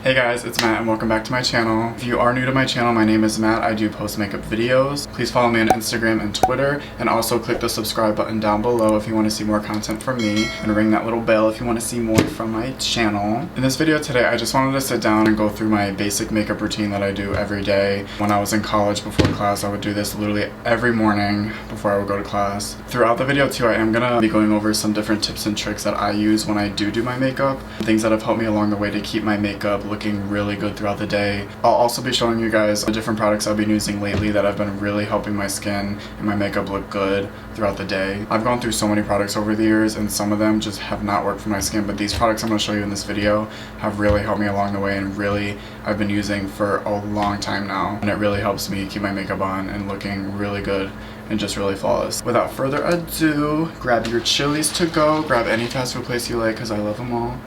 Hey guys, it's Matt and welcome back to my channel. If you are new to my channel, my name is Matt. I do post makeup videos. Please follow me on Instagram and Twitter, and also click the subscribe button down below if you want to see more content from me, and ring that little bell if you want to see more from my channel. In this video today, I just wanted to sit down and go through my basic makeup routine that I do every day. When I was in college before class, I would do this literally every morning before I would go to class. Throughout the video too, I am gonna be going over some different tips and tricks that I use when I do my makeup, things that have helped me along the way to keep my makeup looking really good throughout the day. I'll also be showing you guys the different products I've been using lately that have been really helping my skin and my makeup look good throughout the day. I've gone through so many products over the years and some of them just have not worked for my skin, but these products I'm going to show you in this video have really helped me along the way, and really I've been using for a long time now, and it really helps me keep my makeup on and looking really good and just really flawless. Without further ado, grab your chilies to go, grab any fast food place you like because I love them all.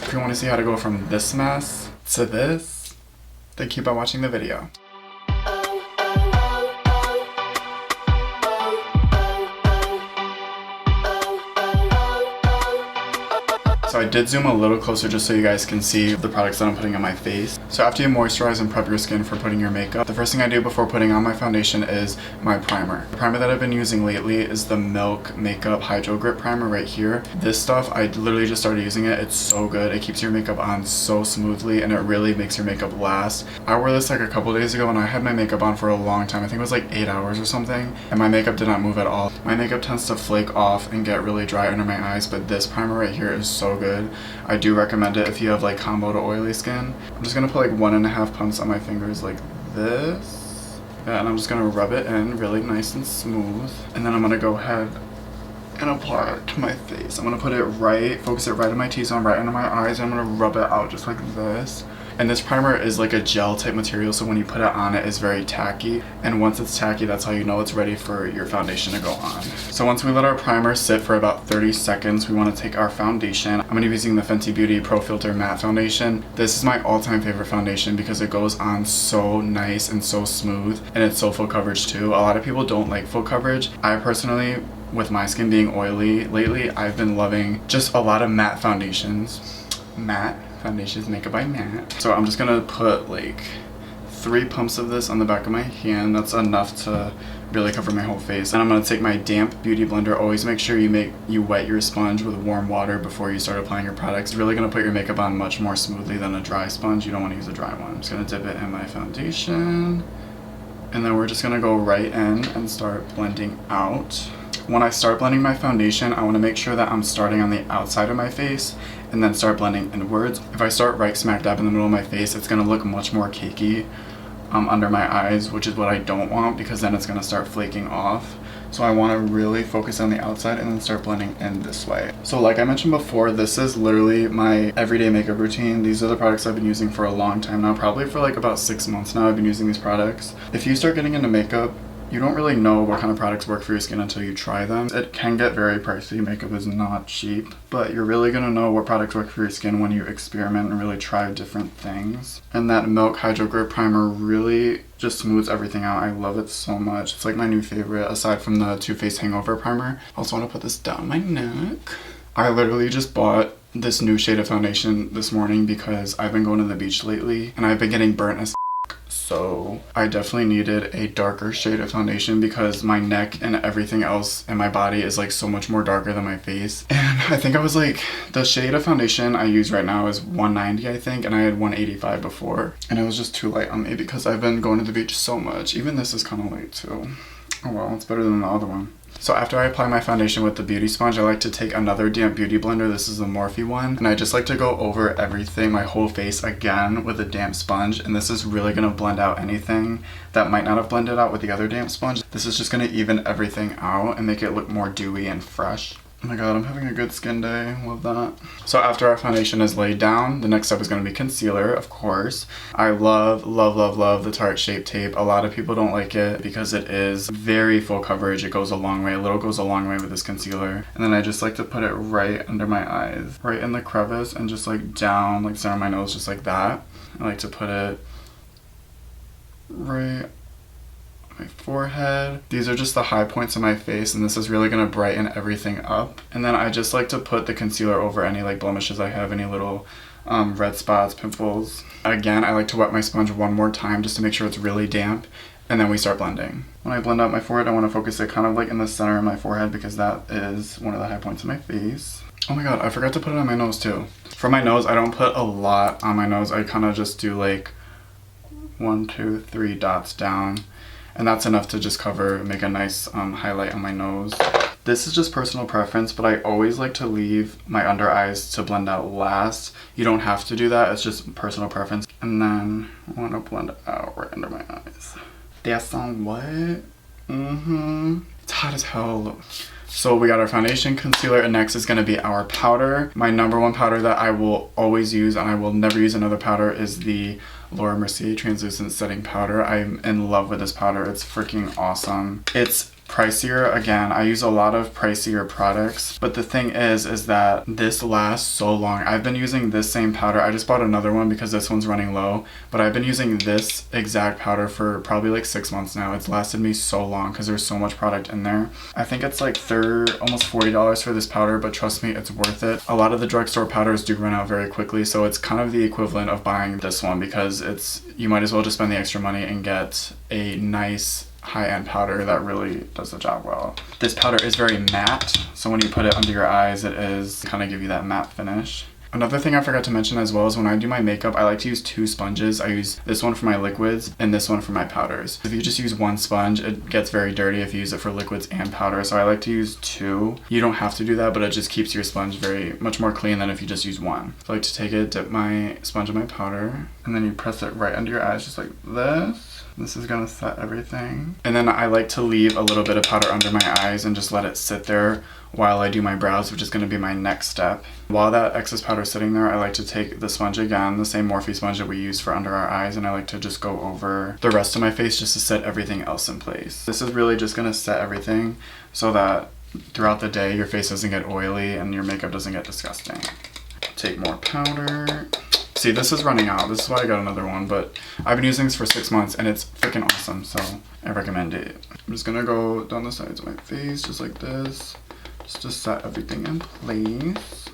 If you want to see how to go from this mess to this, then keep on watching the video. So I did zoom a little closer just so you guys can see the products that I'm putting on my face. So after you moisturize and prep your skin for putting your makeup, the first thing I do before putting on my foundation is my primer. The primer that I've been using lately is the MILK Makeup Hydrogrip primer right here. This stuff, I literally just started using it. It's so good. It keeps your makeup on so smoothly and it really makes your makeup last. I wore this like a couple days ago and I had my makeup on for a long time. I think it was like 8 hours or something, and my makeup did not move at all. My makeup tends to flake off and get really dry under my eyes, but this primer right here is so good. I do recommend it if you have like combo to oily skin. I'm just gonna put like 1.5 pumps on my fingers like this. Yeah, and I'm just gonna rub it in really nice and smooth. And then I'm gonna go ahead and apply it to my face. I'm gonna put it right, focus it right in my T-zone, right under my eyes, and I'm gonna rub it out just like this. And this primer is like a gel type material, so when you put it on, it's very tacky. And once it's tacky, that's how you know it's ready for your foundation to go on. So once we let our primer sit for about 30 seconds, we want to take our foundation. I'm going to be using the Fenty Beauty Pro Filter Matte Foundation. This is my all-time favorite foundation because it goes on so nice and so smooth, and it's so full coverage too. A lot of people don't like full coverage. I personally, with my skin being oily lately, I've been loving just a lot of matte foundations. Matte foundations, makeup by Matt. So I'm just gonna put like 3 pumps of this on the back of my hand. That's enough to really cover my whole face. And I'm gonna take my damp beauty blender. Always make sure you wet your sponge with warm water before you start applying your products. It's really gonna put your makeup on much more smoothly than a dry sponge. You don't want to use a dry one. I'm just gonna dip it in my foundation, and then we're just gonna go right in and start blending out. When I start blending my foundation, I want to make sure that I'm starting on the outside of my face and then start blending inwards. If I start right smack dab in the middle of my face, it's going to look much more cakey under my eyes, which is what I don't want, because then it's going to start flaking off. So I want to really focus on the outside and then start blending in this way. So like I mentioned before, this is literally my everyday makeup routine. These are the products I've been using for a long time now, probably for like about 6 months now I've been using these products. If you start getting into makeup, you don't really know what kind of products work for your skin until you try them. It can get very pricey. Makeup is not cheap, but you're really gonna know what products work for your skin when you experiment and really try different things. And that MILK Hydro Grip primer really just smooths everything out. I love it so much. It's like my new favorite aside from the Too Faced Hangover primer. I also want to put this down my neck. I literally just bought this new shade of foundation this morning because I've been going to the beach lately and I've been getting burnt as so I definitely needed a darker shade of foundation because my neck and everything else in my body is like so much more darker than my face. And I think I was like, the shade of foundation I use right now is 190 I think, and I had 185 before, and it was just too light on me because I've been going to the beach so much. Even this is kind of light too. Oh well, it's better than the other one. So after I apply my foundation with the beauty sponge, I like to take another damp beauty blender. This is the Morphe one. And I just like to go over everything, my whole face again with a damp sponge. And this is really going to blend out anything that might not have blended out with the other damp sponge. This is just going to even everything out and make it look more dewy and fresh. Oh my god, I'm having a good skin day. Love that. So after our foundation is laid down, the next step is going to be concealer, of course. I love, love, love, love the Tarte Shape Tape. A lot of people don't like it because it is very full coverage. It goes a long way. A little goes a long way with this concealer. And then I just like to put it right under my eyes, right in the crevice, and just like down, like center of my nose, just like that. I like to put it right my forehead. These are just the high points of my face, and this is really going to brighten everything up. And then I just like to put the concealer over any like blemishes I have, any little red spots, pimples. Again, I like to wet my sponge one more time just to make sure it's really damp, and then we start blending. When I blend out my forehead, I want to focus it kind of like in the center of my forehead because that is one of the high points of my face. Oh my god, I forgot to put it on my nose too. For my nose, I don't put a lot on my nose. I kind of just do like 1, 2, 3 dots down, and that's enough to just cover, make a nice highlight on my nose. This is just personal preference, but I always like to leave my under eyes to blend out last. You don't have to do that, it's just personal preference. And then I want to blend out right under my eyes. That's on what? It's hot as hell. So we got our foundation, concealer, and next is going to be our powder. My number one powder that I will always use, and I will never use another powder, is the Mercier translucent setting powder. I'm in love with this powder. It's freaking awesome. It's pricier. Again, I use a lot of pricier products, but the thing is that this lasts so long. I've been using this same powder. I just bought another one because this one's running low, but I've been using this exact powder for probably like 6 months now. It's lasted me so long because there's so much product in there. I think it's like almost $40 for this powder, but trust me, it's worth it. A lot of the drugstore powders do run out very quickly, so it's kind of the equivalent of buying this one because you might as well just spend the extra money and get a nice high-end powder that really does the job well. This powder is very matte, so when you put it under your eyes, it is kind of give you that matte finish. Another thing I forgot to mention as well is when I do my makeup, I like to use 2 sponges. I use this one for my liquids and this one for my powders. If you just use one sponge, it gets very dirty if you use it for liquids and powder, so I like to use 2. You don't have to do that, but it just keeps your sponge much more clean than if you just use one. So I like to take it, dip my sponge in my powder, and then you press it right under your eyes just like this. This is gonna set everything. And then I like to leave a little bit of powder under my eyes and just let it sit there while I do my brows, which is gonna be my next step. While that excess powder is sitting there, I like to take the sponge again, the same Morphe sponge that we use for under our eyes, and I like to just go over the rest of my face just to set everything else in place. This is really just gonna set everything so that throughout the day your face doesn't get oily and your makeup doesn't get disgusting. Take more powder. See, this is running out. This is why I got another one, but I've been using this for 6 months and it's freaking awesome, so I recommend it. I'm just gonna go down the sides of my face just like this, just to set everything in place.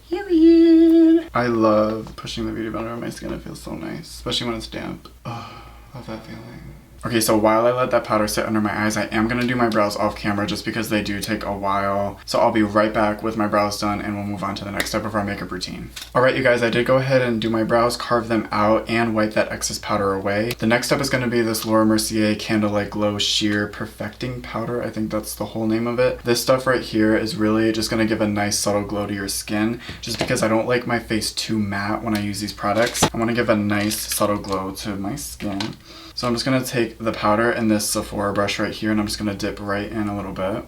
Period. I love pushing the beauty blender on my skin. It feels so nice, especially when it's damp. Oh, love that feeling. Okay, so while I let that powder sit under my eyes, I am going to do my brows off camera just because they do take a while. So I'll be right back with my brows done and we'll move on to the next step of our makeup routine. Alright you guys, I did go ahead and do my brows, carve them out, and wipe that excess powder away. The next step is going to be this Mercier Candlelight Glow Sheer Perfecting Powder. I think that's the whole name of it. This stuff right here is really just going to give a nice subtle glow to your skin, just because I don't like my face too matte when I use these products. I want to give a nice subtle glow to my skin. So I'm just going to take the powder and this Sephora brush right here, and I'm just going to dip right in a little bit.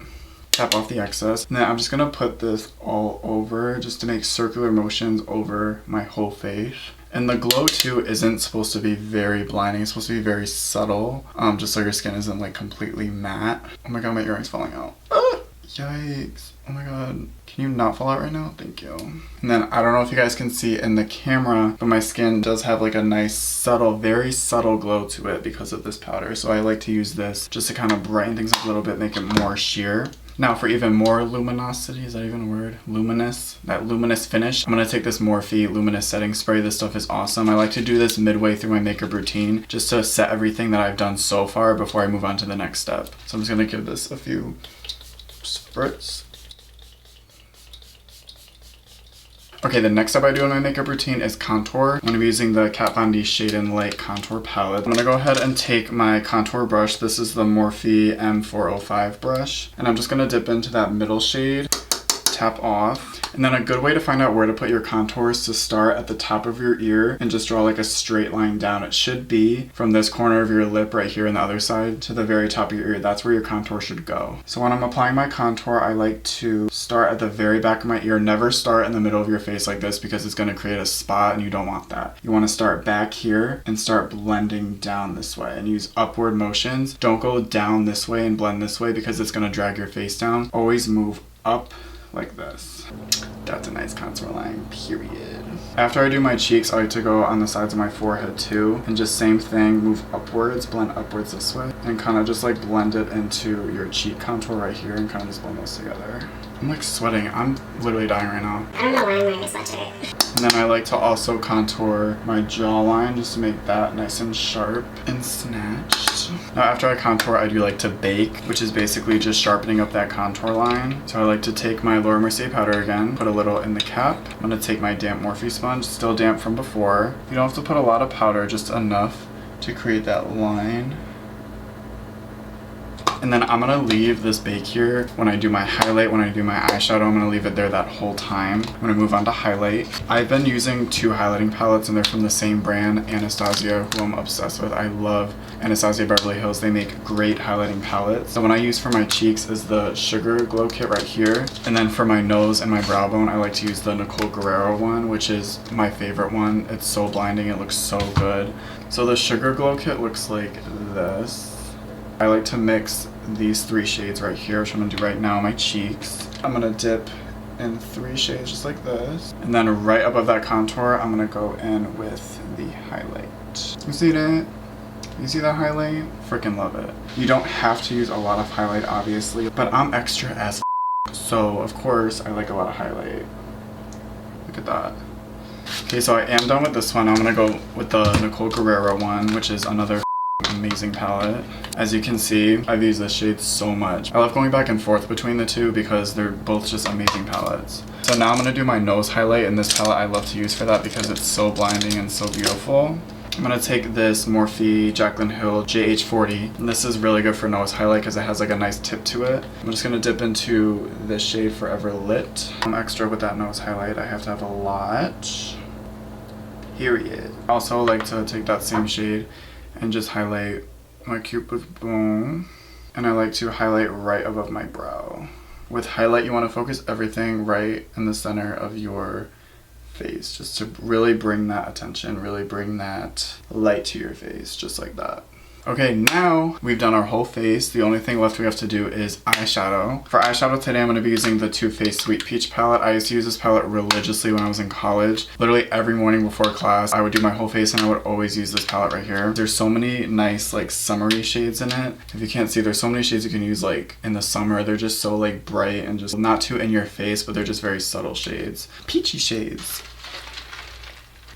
Tap off the excess. And then I'm just going to put this all over just to make circular motions over my whole face. And the glow too isn't supposed to be very blinding. It's supposed to be very subtle, just so your skin isn't like completely matte. Oh my god, my earring's falling out. Ah! Yikes. Oh my god. Can you not fall out right now? Thank you. And then I don't know if you guys can see in the camera, but my skin does have like a nice subtle, very subtle glow to it because of this powder. So I like to use this just to kind of brighten things up a little bit, make it more sheer. Now for even more luminosity, is that even a word? Luminous, that luminous finish. I'm going to take this Morphe Luminous Setting Spray. This stuff is awesome. I like to do this midway through my makeup routine just to set everything that I've done so far before I move on to the next step. So I'm just going to give this a few spritz. Okay, the next step I do in my makeup routine is contour. I'm going to be using the Kat Von D Shade and Light Contour Palette. I'm going to go ahead and take my contour brush. This is the Morphe M405 brush. And I'm just going to dip into that middle shade, tap off. And then a good way to find out where to put your contour is to start at the top of your ear and just draw like a straight line down. It should be from this corner of your lip right here on the other side to the very top of your ear. That's where your contour should go. So when I'm applying my contour, I like to start at the very back of my ear. Never start in the middle of your face like this because it's going to create a spot and you don't want that. You want to start back here and start blending down this way and use upward motions. Don't go down this way and blend this way because it's going to drag your face down. Always move up like this. That's a nice contour line, period. After I do my cheeks, I like to go on the sides of my forehead too, and just same thing, move upwards, blend upwards this way, and kind of just like blend it into your cheek contour right here and kind of just blend those together. I'm like sweating. I'm literally dying right now. I don't know why I'm wearing a sweatshirt. And then I like to also contour my jawline just to make that nice and sharp and snatched. Now after I contour, I do like to bake, which is basically just sharpening up that contour line. So I like to take my Laura Mercier powder again, put a little in the cap. I'm going to take my damp Morphe sponge, still damp from before. You don't have to put a lot of powder, just enough to create that line. And then I'm gonna leave this bake here when I do my highlight, when I do my eyeshadow, I'm gonna leave it there that whole time. I'm gonna move on to highlight. I've been using two highlighting palettes and they're from the same brand, Anastasia, who I'm obsessed with. I love Anastasia Beverly Hills. They make great highlighting palettes. The one I use for my cheeks is the Sugar Glow Kit right here. And then for my nose and my brow bone, I like to use the Nicole Guerriero one, which is my favorite one. It's so blinding, it looks so good. So the Sugar Glow Kit looks like this. I like to mix these three shades right here, which I'm gonna do right now on my cheeks. I'm gonna dip in three shades just like this. And then right above that contour, I'm gonna go in with the highlight. You see that? You see that highlight? Freaking love it. You don't have to use a lot of highlight, obviously, but I'm extra as so of course I like a lot of highlight. Look at that. Okay, so I am done with this one. I'm gonna go with the Nicole Guerriero one, which is another amazing palette. As you can see, I've used this shade so much. I love going back and forth between the two because they're both just amazing palettes. So now I'm gonna do my nose highlight, and this palette I love to use for that because it's so blinding and so beautiful. I'm gonna take this Morphe Jaclyn Hill JH40. And this is really good for nose highlight because it has like a nice tip to it. I'm just gonna dip into this shade Forever Lit. I'm extra with that nose highlight. I have to have a lot. Period. Also like to take that same shade and just highlight my cupid's bow. And I like to highlight right above my brow. With highlight, you want to focus everything right in the center of your face, just to really bring that attention, really bring that light to your face, just like that. Okay, now we've done our whole face. The only thing left we have to do is eyeshadow. For eyeshadow today, I'm going to be using the Too Faced Sweet Peach palette. I used to use this palette religiously when I was in college. Literally every morning before class, I would do my whole face and I would always use this palette right here. There's so many nice like summery shades in it. If you can't see, there's so many shades you can use like in the summer. They're just so like bright and just not too in your face, but they're just very subtle shades. Peachy shades.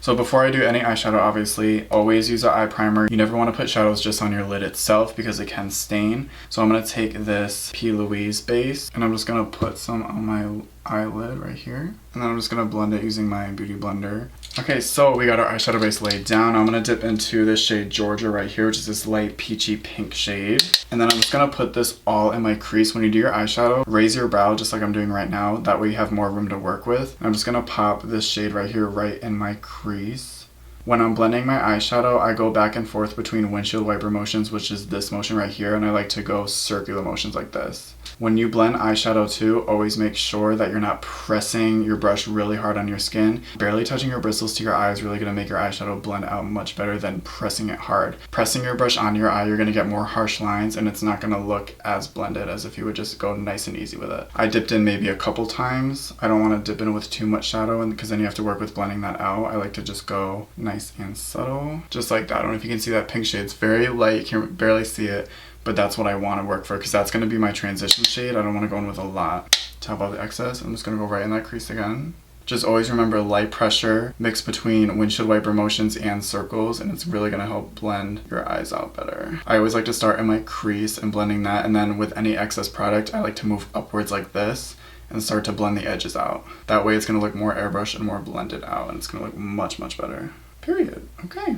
So before I do any eyeshadow, obviously, always use an eye primer. You never want to put shadows just on your lid itself because it can stain. So I'm going to take this P. Louise base and I'm just going to put some on my eyelid right here. And then I'm just going to blend it using my beauty blender. Okay, so we got our eyeshadow base laid down. I'm going to dip into this shade Georgia right here, which is this light peachy pink shade. And then I'm just going to put this all in my crease. When you do your eyeshadow, raise your brow just like I'm doing right now. That way you have more room to work with. And I'm just going to pop this shade right here right in my crease. When I'm blending my eyeshadow, I go back and forth between windshield wiper motions, which is this motion right here, and I like to go circular motions like this. When you blend eyeshadow too, always make sure that you're not pressing your brush really hard on your skin. Barely touching your bristles to your eye is really going to make your eyeshadow blend out much better than pressing it hard. Pressing your brush on your eye, you're going to get more harsh lines and it's not going to look as blended as if you would just go nice and easy with it. I dipped in maybe a couple times. I don't want to dip in with too much shadow because then you have to work with blending that out. I like to just go nice and subtle, just like that. I don't know if you can see that pink shade. It's very light, you can barely see it. But that's what I want to work for because that's going to be my transition shade. I don't want to go in with a lot to have all the excess. I'm just going to go right in that crease again. Just always remember light pressure mixed between windshield wiper motions and circles, and it's really going to help blend your eyes out better. I always like to start in my crease and blending that, and then with any excess product, I like to move upwards like this and start to blend the edges out. That way it's going to look more airbrush and more blended out, and it's going to look much, much better. Period. Okay.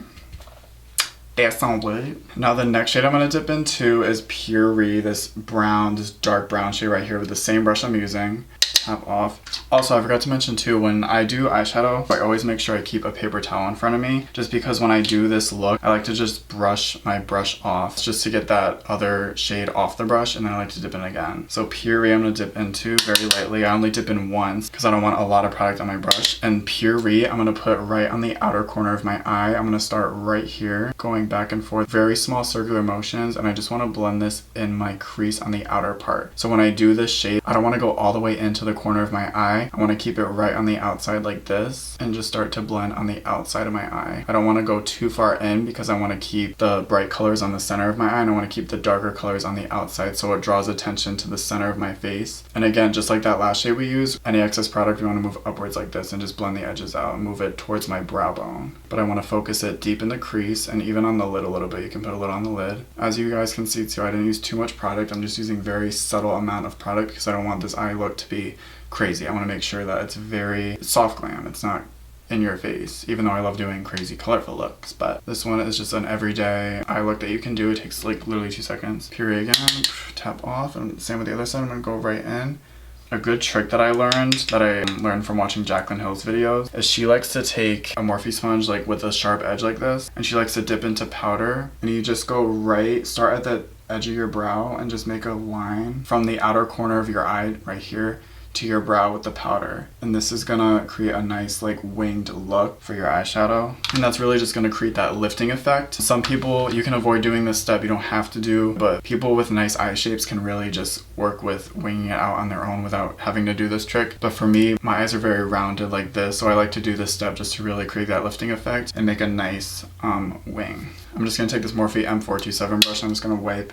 That's on wood. Now the next shade I'm going to dip into is Puree, this dark brown shade right here with the same brush I'm using. Tap off. Also, I forgot to mention too, when I do eyeshadow, I always make sure I keep a paper towel in front of me, just because when I do this look, I like to just brush my brush off just to get that other shade off the brush, and then I like to dip in again. So Puree I'm going to dip into very lightly. I only dip in once because I don't want a lot of product on my brush. And Puree I'm going to put right on the outer corner of my eye. I'm going to start right here, going back and forth, very small circular motions, and I just want to blend this in my crease on the outer part. So when I do this shade, I don't want to go all the way into the the corner of my eye. I want to keep it right on the outside like this and just start to blend on the outside of my eye. I don't want to go too far in because I want to keep the bright colors on the center of my eye, and I want to keep the darker colors on the outside so it draws attention to the center of my face. And again, just like that last shade we used, any excess product we want to move upwards like this and just blend the edges out and move it towards my brow bone. But I want to focus it deep in the crease and even on the lid a little bit. You can put a little on the lid. As you guys can see too, I didn't use too much product. I'm just using very subtle amount of product because I don't want this eye look to be crazy. I want to make sure that it's very soft glam. It's not in your face, even though I love doing crazy colorful looks. But this one is just an everyday eye look that you can do. It takes like literally 2 seconds. Puree again, tap off, and same with the other side. I'm gonna go right in. A good trick that I learned from watching Jaclyn Hill's videos is she likes to take a Morphe sponge like with a sharp edge like this, and she likes to dip into powder, and you just go start at the edge of your brow and just make a line from the outer corner of your eye right here to your brow with the powder. And this is gonna create a nice like winged look for your eyeshadow, and that's really just gonna create that lifting effect. Some people, you can avoid doing this step, you don't have to do, but people with nice eye shapes can really just work with winging it out on their own without having to do this trick. But for me, my eyes are very rounded like this, so I like to do this step just to really create that lifting effect and make a nice wing. I'm just gonna take this Morphe M427 brush, and I'm just gonna wipe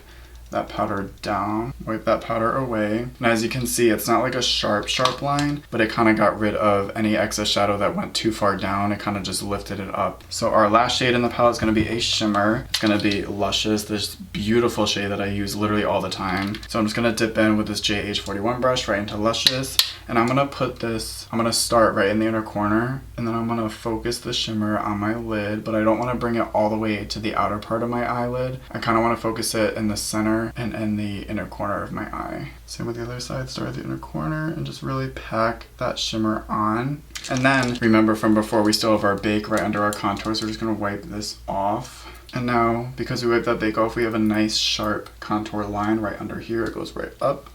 that powder down, wipe that powder away. And as you can see, it's not like a sharp line, but it kind of got rid of any excess shadow that went too far down. It kind of just lifted it up. So our last shade in the palette is going to be a shimmer. It's going to be Luscious, this beautiful shade that I use literally all the time. So I'm just going to dip in with this JH41 brush right into Luscious, and I'm going to start right in the inner corner, and then I'm going to focus the shimmer on my lid, but I don't want to bring it all the way to the outer part of my eyelid. I kind of want to focus it in the center and in the inner corner of my eye. Same with the other side, start at the inner corner and just really pack that shimmer on. And then remember from before, we still have our bake right under our contour, so we're just gonna wipe this off. And now, because we wiped that bake off, we have a nice sharp contour line right under here. It goes right up.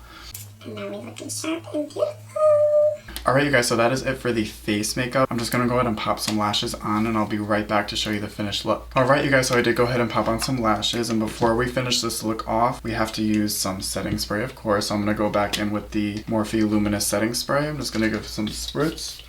And now we're looking sharp and beautiful. Alright you guys, so that is it for the face makeup. I'm just gonna go ahead and pop some lashes on, and I'll be right back to show you the finished look. Alright you guys, so I did go ahead and pop on some lashes, and before we finish this look off, we have to use some setting spray, of course. So I'm gonna go back in with the Morphe Luminous setting spray. I'm just gonna give some spritz.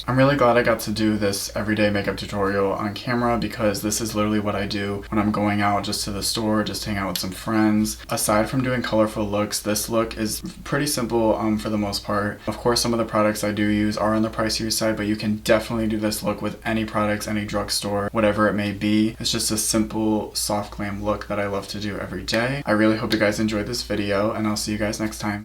I'm really glad I got to do this everyday makeup tutorial on camera, because this is literally what I do when I'm going out just to the store, just hang out with some friends. Aside from doing colorful looks, this look is pretty simple for the most part. Of course, some of the products I do use are on the pricier side, but you can definitely do this look with any products, any drugstore, whatever it may be. It's just a simple, soft glam look that I love to do every day. I really hope you guys enjoyed this video, and I'll see you guys next time.